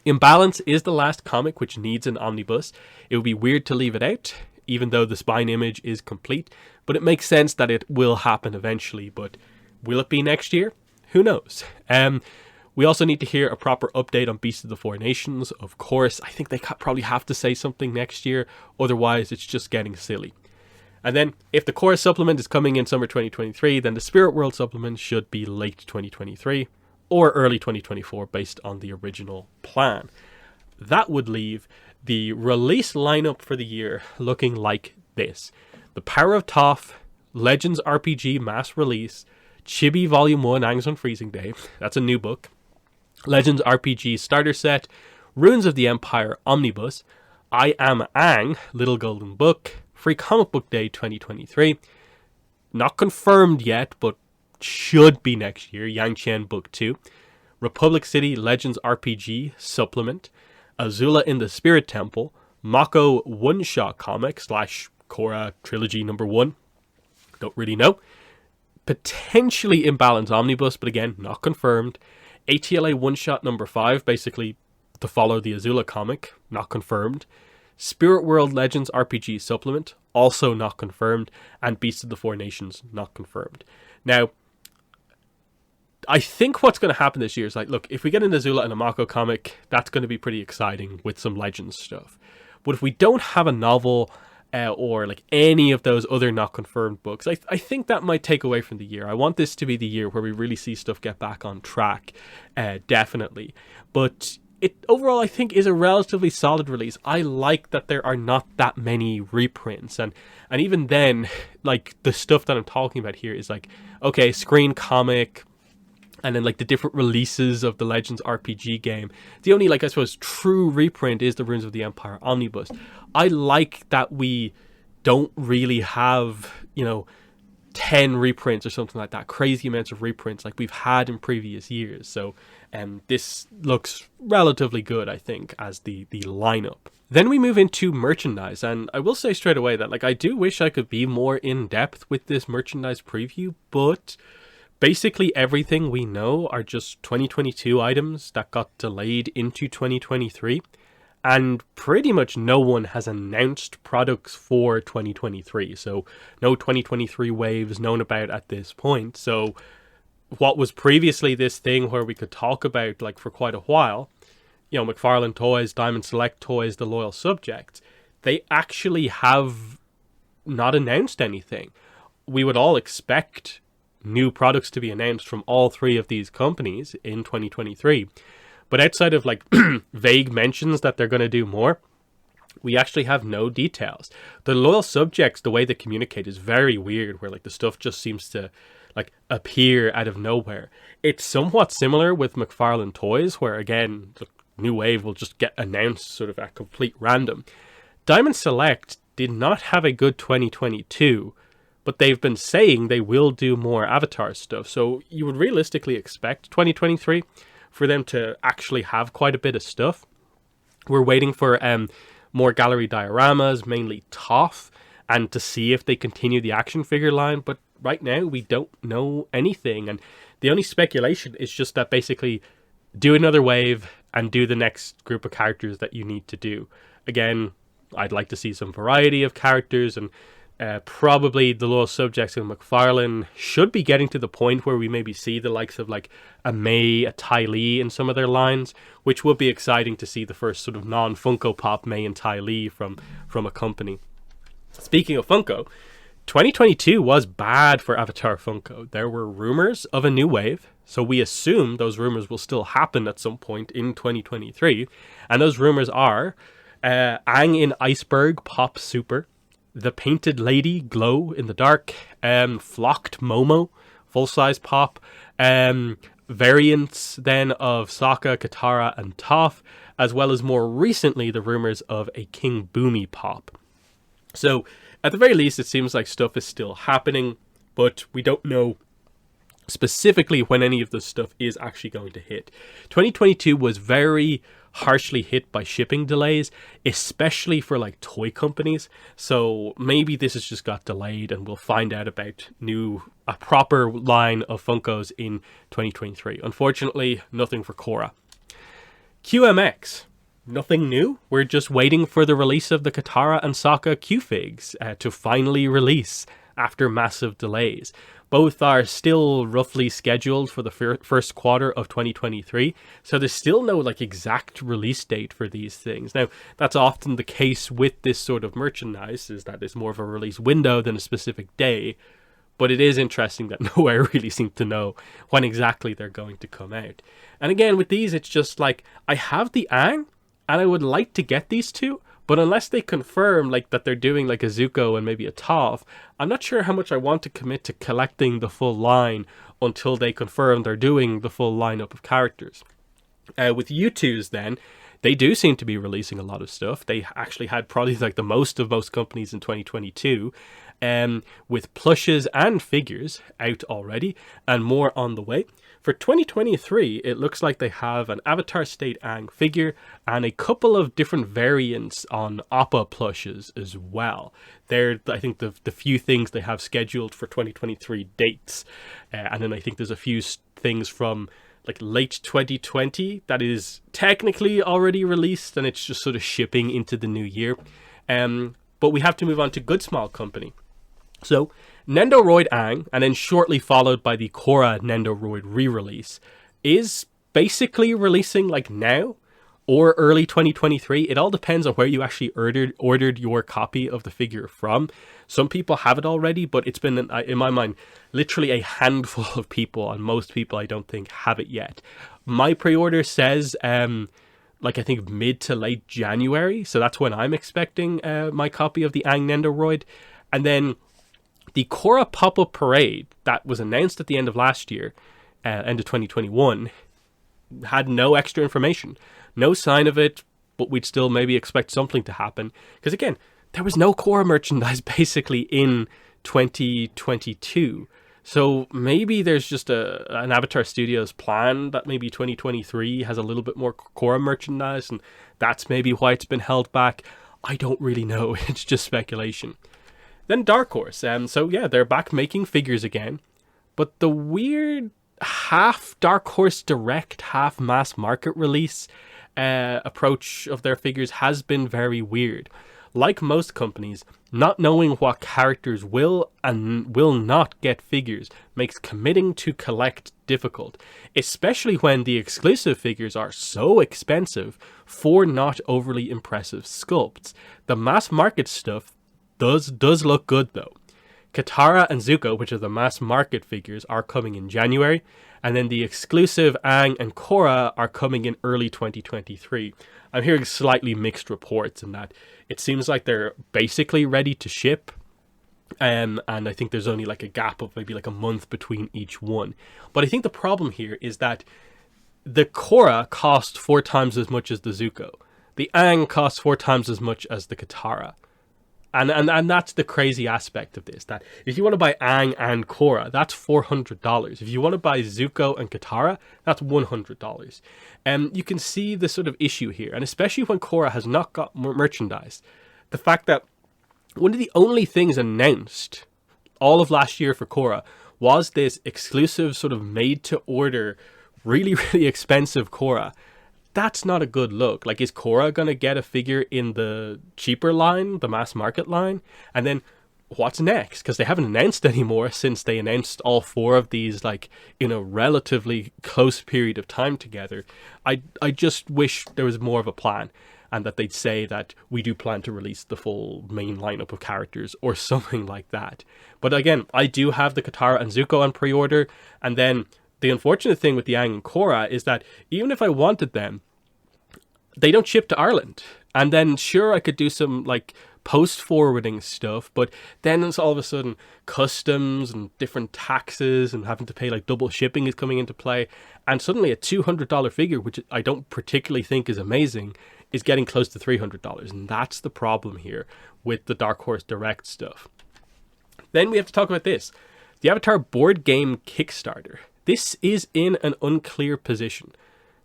Speaker 1: Imbalance is the last comic which needs an omnibus. It would be weird to leave it out, even though the spine image is complete. But it makes sense that it will happen eventually. But will it be next year? Who knows? We also need to hear a proper update on Beast of the Four Nations. Of course, I think they probably have to say something next year. Otherwise, it's just getting silly. And then, if the Korra supplement is coming in summer 2023, then the Spirit World supplement should be late 2023 or early 2024 based on the original plan. That would leave the release lineup for the year looking like this. The Power of Toph, Legends RPG mass release, Chibi Volume 1 Aang's Unfreezing Day, that's a new book, Legends RPG starter set, Runes of the Empire omnibus, I Am Aang Little Golden Book, Free Comic Book Day 2023, not confirmed yet, but should be next year, Yang Qian Book 2, Republic City Legends RPG supplement, Azula in the Spirit Temple, Mako one-shot comic / Korra trilogy number 1, don't really know, potentially Imbalance omnibus, but again, not confirmed, ATLA one-shot number 5, basically to follow the Azula comic, not confirmed, Spirit World Legends RPG supplement, also not confirmed, and Beast of the Four Nations, not confirmed. Now, I think what's going to happen this year is, like, look, if we get an Azula and a Mako comic, that's going to be pretty exciting with some Legends stuff. But if we don't have a novel or like any of those other not confirmed books, I think that might take away from the year. I want this to be the year where we really see stuff get back on track, definitely. But it overall, I think, is a relatively solid release. I like that there are not that many reprints. And even then, like, the stuff that I'm talking about here is like, okay, screen comic, and then like the different releases of the Legends RPG game. The only, like, I suppose, true reprint is the Runes of the Empire omnibus. I like that we don't really have, 10 reprints or something like that, crazy amounts of reprints like we've had in previous years. So this looks relatively good, I think, as the lineup. Then we move into merchandise, and I will say straight away that, like, I do wish I could be more in depth with this merchandise preview, but basically everything we know are just 2022 items that got delayed into 2023. And pretty much no one has announced products for 2023. So no 2023 waves known about at this point. So what was previously this thing where we could talk about, like, for quite a while, McFarlane Toys, Diamond Select Toys, the Loyal Subjects, they actually have not announced anything. We would all expect new products to be announced from all three of these companies in 2023. But outside of, like, vague mentions that they're going to do more, we actually have no details. The Loyal Subjects, the way they communicate is very weird, where, like, the stuff just seems to, like, appear out of nowhere. It's somewhat similar with McFarlane Toys, where, again, the new wave will just get announced sort of at complete random. Diamond Select did not have a good 2022, but they've been saying they will do more Avatar stuff. So you would realistically expect 2023 for them to actually have quite a bit of stuff. We're waiting for more gallery dioramas, mainly Toph, and to see if they continue the action figure line. But right now, we don't know anything. And the only speculation is just that basically do another wave and do the next group of characters that you need to do. Again, I'd like to see some variety of characters, and probably the Loyal Subjects and McFarlane should be getting to the point where we maybe see the likes of, like, a Mei, a Ty Lee in some of their lines, which would be exciting to see the first sort of non-Funko Pop Mei and Ty Lee from a company. Speaking of Funko, 2022 was bad for Avatar Funko. There were rumors of a new wave, so we assume those rumors will still happen at some point in 2023, and those rumors are Aang in Iceberg Pop Super, The Painted Lady Glow in the Dark, Flocked Momo full-size pop, variants then of Sokka, Katara, and Toph, as well as more recently the rumors of a King Boomy pop. So at the very least, it seems like stuff is still happening, but we don't know specifically when any of this stuff is actually going to hit. 2022 was very harshly hit by shipping delays, especially for like toy companies. So maybe this has just got delayed and we'll find out about a proper line of Funkos in 2023. Unfortunately, nothing for Korra. QMX. Nothing new. We're just waiting for the release of the Katara and Sokka Q-Figs to finally release after massive delays. Both are still roughly scheduled for the first quarter of 2023, so there's still no like exact release date for these things. Now, that's often the case with this sort of merchandise, is that it's more of a release window than a specific day, but it is interesting that nowhere really seems to know when exactly they're going to come out. And again, with these, it's just like, I have the Aang, and I would like to get these two, but unless they confirm like that they're doing like a Zuko and maybe a Toph, I'm not sure how much I want to commit to collecting the full line until they confirm they're doing the full lineup of characters. With U2s then, they do seem to be releasing a lot of stuff. They actually had probably like the most of most companies in 2022, with plushes and figures out already and more on the way. For 2023, it looks like they have an Avatar State Aang figure and a couple of different variants on Appa plushes as well. They're, I think, the few things they have scheduled for 2023 dates. And then I think there's a few things from like late 2020 that is technically already released and it's just sort of shipping into the new year. But we have to move on to Good Small Company. So, Nendoroid Aang, and then shortly followed by the Korra Nendoroid re-release, is basically releasing like now or early 2023. It all depends on where you actually ordered your copy of the figure from. Some people have it already, but it's been, in my mind, literally a handful of people, and most people I don't think have it yet. My pre-order says like I think mid to late January, so that's when I'm expecting my copy of the Aang Nendoroid. And then the Korra Pop-Up Parade that was announced at the end of last year, end of 2021, had no extra information. No sign of it, but we'd still maybe expect something to happen. Because again, there was no Korra merchandise basically in 2022. So maybe there's just an Avatar Studios plan that maybe 2023 has a little bit more Korra merchandise, and that's maybe why it's been held back. I don't really know. It's just speculation. Then Dark Horse. So yeah, they're back making figures again. But the weird half Dark Horse Direct, half mass market release approach of their figures has been very weird. Like most companies, not knowing what characters will and will not get figures makes committing to collect difficult, especially when the exclusive figures are so expensive for not overly impressive sculpts. The mass market stuff does look good though. Katara and Zuko, which are the mass market figures, are coming in January, and then the exclusive Aang and Korra are coming in early 2023. I'm hearing slightly mixed reports in that it seems like they're basically ready to ship, and I think there's only like a gap of maybe like a month between each one. But I think the problem here is that the Korra cost 4 times as much as the Zuko. The Aang costs 4 times as much as the Katara. And that's the crazy aspect of this, that if you want to buy Aang and Korra, that's $400. If you want to buy Zuko and Katara, that's $100. And you can see the sort of issue here, and especially when Korra has not got merchandise. The fact that one of the only things announced all of last year for Korra was this exclusive sort of made-to-order, really, really expensive Korra. That's not a good look. Like, is Korra going to get a figure in the cheaper line, the mass market line? And then what's next? Because they haven't announced anymore since they announced all 4 of these, like, in a relatively close period of time together. I just wish there was more of a plan, and that they'd say that we do plan to release the full main lineup of characters or something like that. But again, I do have the Katara and Zuko on pre-order, and then the unfortunate thing with the Aang and Korra is that even if I wanted them, they don't ship to Ireland. And then sure, I could do some like post-forwarding stuff, but then it's all of a sudden customs and different taxes and having to pay like double shipping is coming into play. And suddenly a $200 figure, which I don't particularly think is amazing, is getting close to $300. And that's the problem here with the Dark Horse Direct stuff. Then we have to talk about this. The Avatar board game Kickstarter. This is in an unclear position.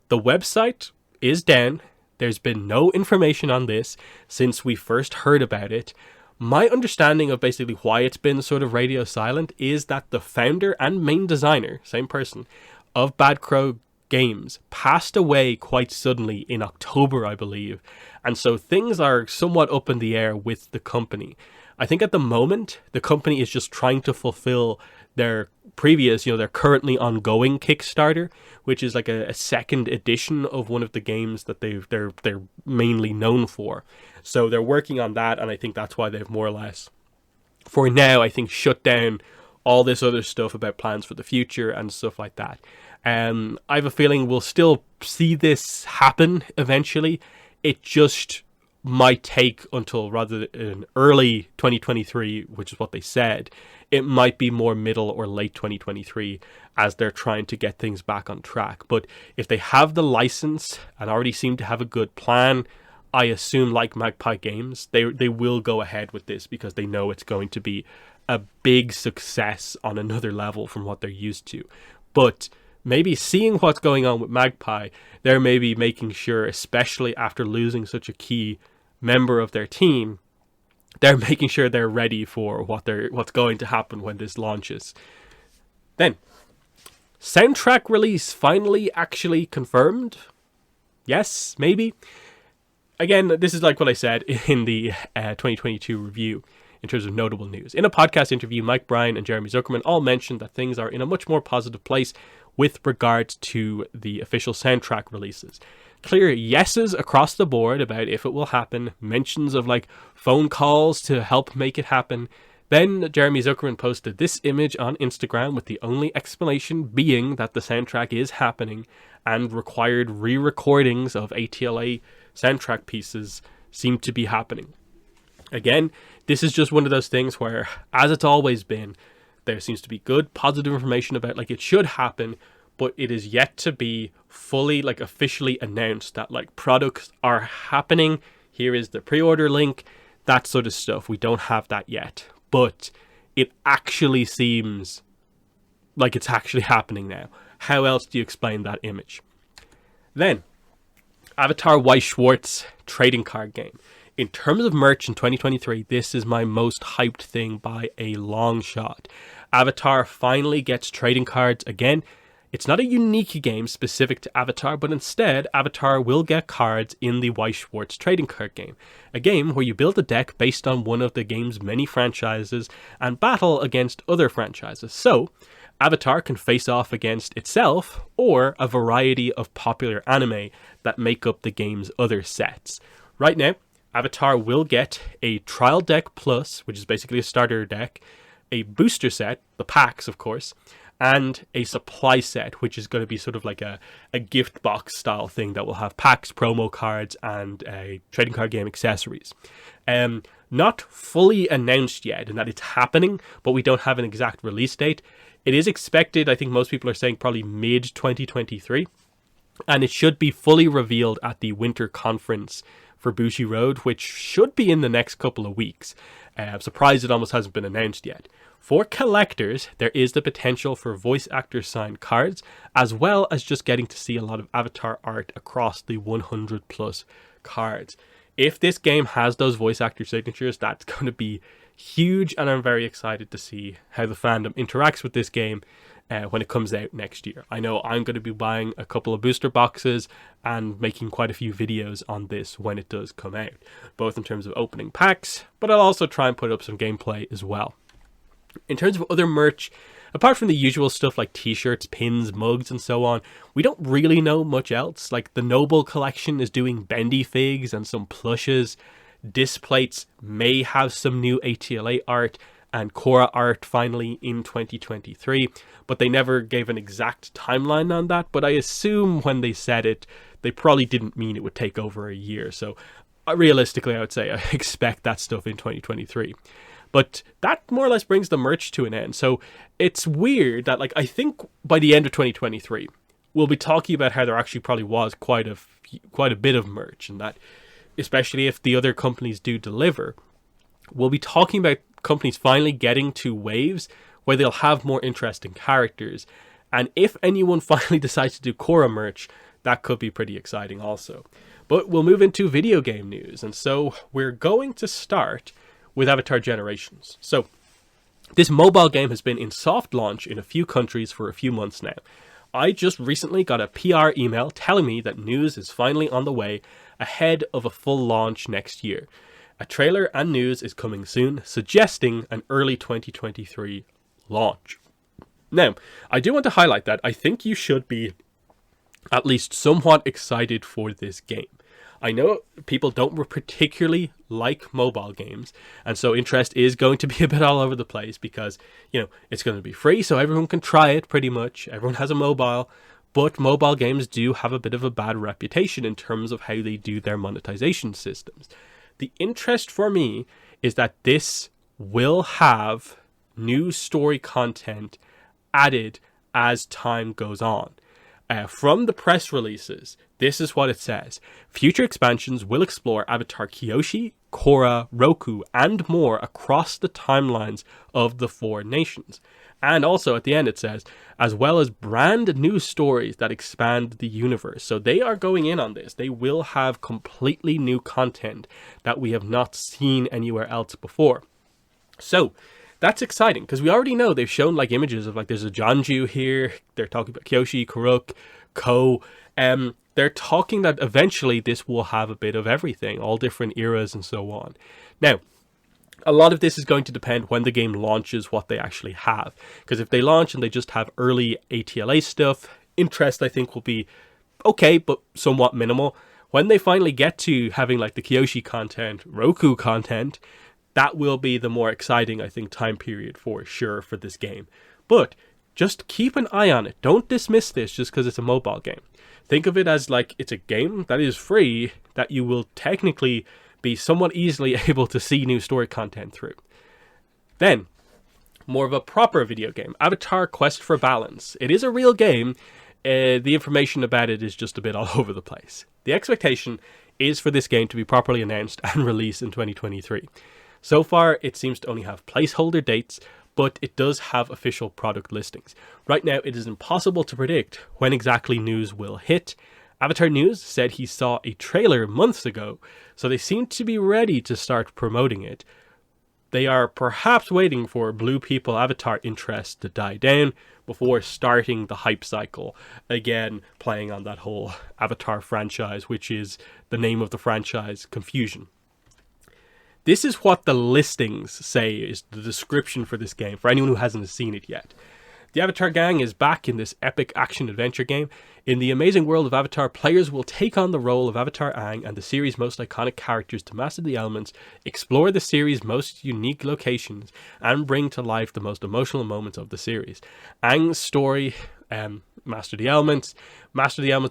Speaker 1: The website is down. There's been no information on this since we first heard about it. My understanding of basically why it's been sort of radio silent is that the founder and main designer, same person, of Bad Crow Games passed away quite suddenly in October, I believe. And so things are somewhat up in the air with the company. I think at the moment, the company is just trying to fulfill their previous, their currently ongoing Kickstarter, which is like a second edition of one of the games that they're mainly known for. So they're working on that, and I think that's why they've more or less, for now, I think, shut down all this other stuff about plans for the future and stuff like that. I have a feeling we'll still see this happen eventually. It just might take until rather than early 2023, which is what they said. It might be more middle or late 2023 as they're trying to get things back on track. But if they have the license and already seem to have a good plan, I assume, like Magpie Games, they will go ahead with this because they know it's going to be a big success on another level from what they're used to. But maybe seeing what's going on with Magpie, they're maybe making sure, especially after losing such a key member of their team, they're making sure they're ready for what's going to happen when this launches. Then, soundtrack release finally actually confirmed? Yes, maybe. Again, this is like what I said in the 2022 review in terms of notable news. In a podcast interview, Mike Bryan and Jeremy Zuckerman all mentioned that things are in a much more positive place with regards to the official soundtrack releases. Clear yeses across the board about if it will happen, mentions of like phone calls to help make it happen. Then Jeremy Zuckerman posted this image on Instagram with the only explanation being that the soundtrack is happening and required re-recordings of ATLA soundtrack pieces seem to be happening. Again, this is just one of those things where, as it's always been, there seems to be good, positive information about like it should happen, but it is yet to be fully like officially announced that like products are happening. Here is the pre-order link, that sort of stuff. We don't have that yet, but it actually seems like it's actually happening now. How else do you explain that image? Then, Avatar Weiss Schwarz trading card game. In terms of merch in 2023, this is my most hyped thing by a long shot. Avatar finally gets trading cards again. It's not a unique game specific to Avatar, but instead, Avatar will get cards in the Weiss Schwarz trading card game. A game where you build a deck based on one of the game's many franchises and battle against other franchises. So, Avatar can face off against itself or a variety of popular anime that make up the game's other sets. Right now, Avatar will get a trial deck plus, which is basically a starter deck, a booster set, the packs of course, and a supply set, which is going to be sort of like a gift box style thing that will have packs, promo cards, and trading card game accessories. Not fully announced yet in that it's happening, but we don't have an exact release date. It is expected, I think most people are saying probably mid-2023, and it should be fully revealed at the Winter Conference for Bushiroad, which should be in the next couple of weeks. I'm surprised it almost hasn't been announced yet. For collectors, there is the potential for voice actor signed cards, as well as just getting to see a lot of Avatar art across the 100 plus cards. If this game has those voice actor signatures, that's going to be huge, and I'm very excited to see how the fandom interacts with this game when it comes out next year. I know I'm going to be buying a couple of booster boxes and making quite a few videos on this when it does come out, both in terms of opening packs, but I'll also try and put up some gameplay as well. In terms of other merch, apart from the usual stuff like t-shirts, pins, mugs, and so on, we don't really know much else. Like the Noble collection is doing bendy figs and some plushes. Displates may have some new ATLA art and Korra art finally in 2023, but they never gave an exact timeline on that. But I assume when they said it, they probably didn't mean it would take over a year. So realistically, I would say I expect that stuff in 2023. But that more or less brings the merch to an end. So it's weird that, like, I think by the end of 2023, we'll be talking about how there actually probably was quite a bit of merch, and that, especially if the other companies do deliver, we'll be talking about companies finally getting to waves where they'll have more interesting characters. And if anyone finally decides to do Korra merch, that could be pretty exciting also. But we'll move into video game news. And so we're going to start with Avatar Generations. So this mobile game has been in soft launch in a few countries for a few months now. I just recently got a PR email telling me that news is finally on the way ahead of a full launch next year. A trailer and news is coming soon, suggesting an early 2023 launch. Now, I do want to highlight that I think you should be at least somewhat excited for this game. I know people don't particularly like mobile games, and so interest is going to be a bit all over the place because, it's going to be free, so everyone can try it pretty much. Everyone has a mobile, but mobile games do have a bit of a bad reputation in terms of how they do their monetization systems. The interest for me is that this will have new story content added as time goes on. From the press releases, this is what it says. Future expansions will explore Avatar Kyoshi, Korra, Roku, and more across the timelines of the four nations. And also at the end it says, as well as brand new stories that expand the universe. So they are going in on this. They will have completely new content that we have not seen anywhere else before. So that's exciting because we already know they've shown images of there's a Jonju here. They're talking about Kyoshi, Karuk, Ko. They're talking that eventually this will have a bit of everything, all different eras and so on. Now, a lot of this is going to depend when the game launches what they actually have. Because if they launch and they just have early ATLA stuff, interest I think will be okay, but somewhat minimal. When they finally get to having the Kyoshi content, Roku content, that will be the more exciting, I think, time period for sure for this game. But just keep an eye on it. Don't dismiss this just because it's a mobile game. Think of it as it's a game that is free that you will technically be somewhat easily able to see new story content through. Then, more of a proper video game, Avatar Quest for Balance. It is a real game. The information about it is just a bit all over the place. The expectation is for this game to be properly announced and released in 2023. So far, it seems to only have placeholder dates, but it does have official product listings. Right now, it is impossible to predict when exactly news will hit. Avatar News said he saw a trailer months ago, so they seem to be ready to start promoting it. They are perhaps waiting for Blue People Avatar interest to die down before starting the hype cycle, again playing on that whole Avatar franchise, which is the name of the franchise, confusion. This is what the listings say is the description for this game, for anyone who hasn't seen it yet. The Avatar gang is back in this epic action-adventure game. In the amazing world of Avatar, players will take on the role of Avatar Aang and the series' most iconic characters to master the elements, explore the series' most unique locations, and bring to life the most emotional moments of the series. Aang's story, master the elements,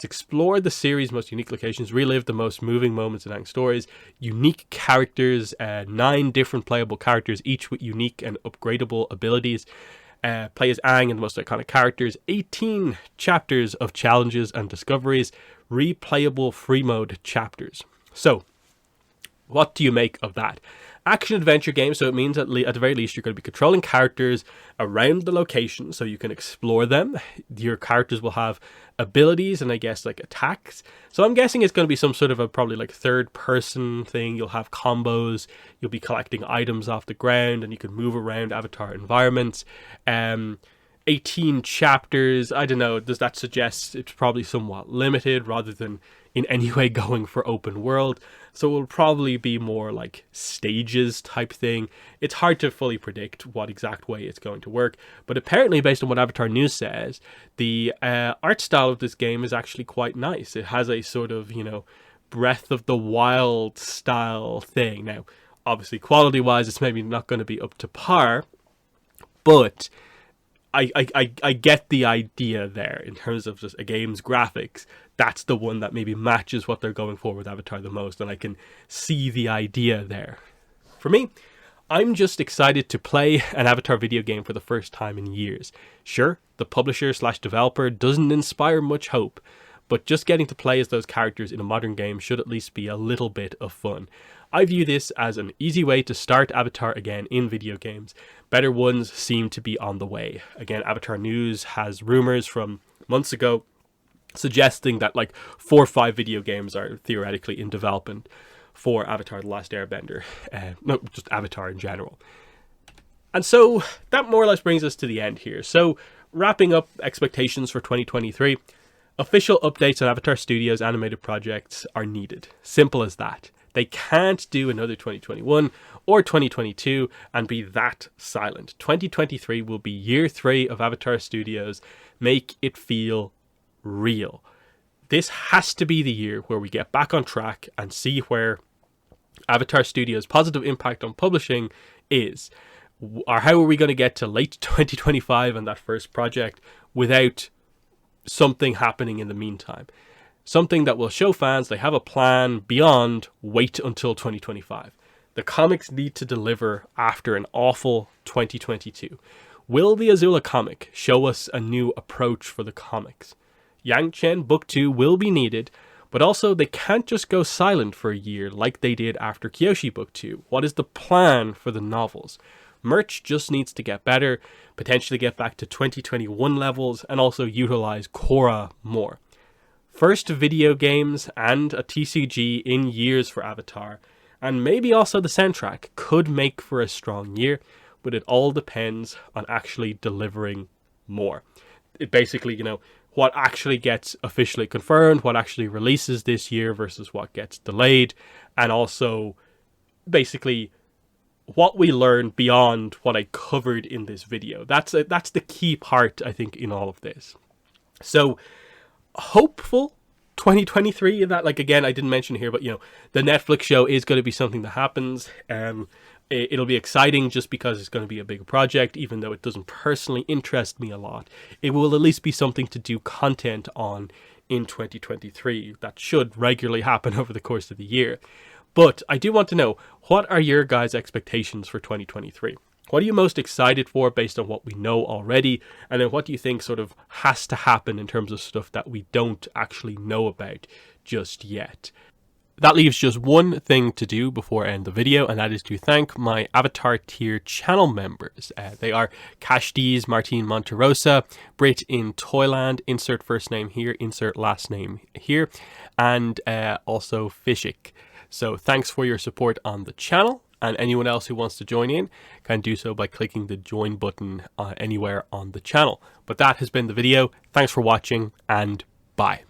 Speaker 1: explore the series' most unique locations, relive the most moving moments in Aang's stories, unique characters, 9 different playable characters, each with unique and upgradable abilities. Play as Aang and the most iconic characters, 18 chapters of challenges and discoveries, replayable free mode chapters. So, what do you make of that? Action adventure game, so it means at the very least you're going to be controlling characters around the location so you can explore them. Your characters will have abilities and I guess attacks. So I'm guessing it's going to be some sort of a probably third person thing. You'll have combos, you'll be collecting items off the ground and you can move around Avatar environments. 18 chapters, I don't know, does that suggest it's probably somewhat limited rather than in any way going for open world? So it will probably be more stages type thing. It's hard to fully predict what exact way it's going to work, but apparently based on what Avatar News says, the art style of this game is actually quite nice. It has a sort of, Breath of the Wild style thing. Now, obviously quality wise, it's maybe not going to be up to par, but I get the idea there in terms of just a game's graphics. That's the one that maybe matches what they're going for with Avatar the most, and I can see the idea there. For me, I'm just excited to play an Avatar video game for the first time in years. Sure, the publisher / developer doesn't inspire much hope, but just getting to play as those characters in a modern game should at least be a little bit of fun. I view this as an easy way to start Avatar again in video games. Better ones seem to be on the way. Again, Avatar News has rumors from months ago suggesting that like 4 or 5 video games are theoretically in development for Avatar The Last Airbender. No, just Avatar in general. And so that more or less brings us to the end here. So wrapping up expectations for 2023, official updates on Avatar Studios animated projects are needed. Simple as that. They can't do another 2021 or 2022 and be that silent. 2023 will be year 3 of Avatar Studios. Make it feel real. This has to be the year where we get back on track and see where Avatar Studios' positive impact on publishing is. Or how are we going to get to late 2025 on that first project without something happening in the meantime? Something that will show fans they have a plan beyond wait until 2025. The comics need to deliver after an awful 2022. Will the Azula comic show us a new approach for the comics? Yang Chen Book 2 will be needed, but also they can't just go silent for a year like they did after Kyoshi Book 2. What is the plan for the novels? Merch just needs to get better, potentially get back to 2021 levels, and also utilize Korra more. First video games and a TCG in years for Avatar, and maybe also the soundtrack could make for a strong year, but it all depends on actually delivering more. It basically, what actually gets officially confirmed, what actually releases this year versus what gets delayed, and also basically what we learn beyond what I covered in this video. That's the key part, I think, in all of this. So, hopeful 2023 in that, like, again, I didn't mention here, but, the Netflix show is going to be something that happens. It'll be exciting just because it's going to be a big project, even though it doesn't personally interest me a lot. It will at least be something to do content on in 2023. That should regularly happen over the course of the year. But I do want to know, what are your guys' expectations for 2023? What are you most excited for based on what we know already? And then what do you think sort of has to happen in terms of stuff that we don't actually know about just yet? That leaves just one thing to do before I end the video, and that is to thank my Avatar tier channel members. They are Cash D's, Martine Monterosa, Brit in Toyland, insert first name here, insert last name here, and also Fishik. So thanks for your support on the channel, and anyone else who wants to join in can do so by clicking the join button anywhere on the channel. But that has been the video. Thanks for watching, and bye.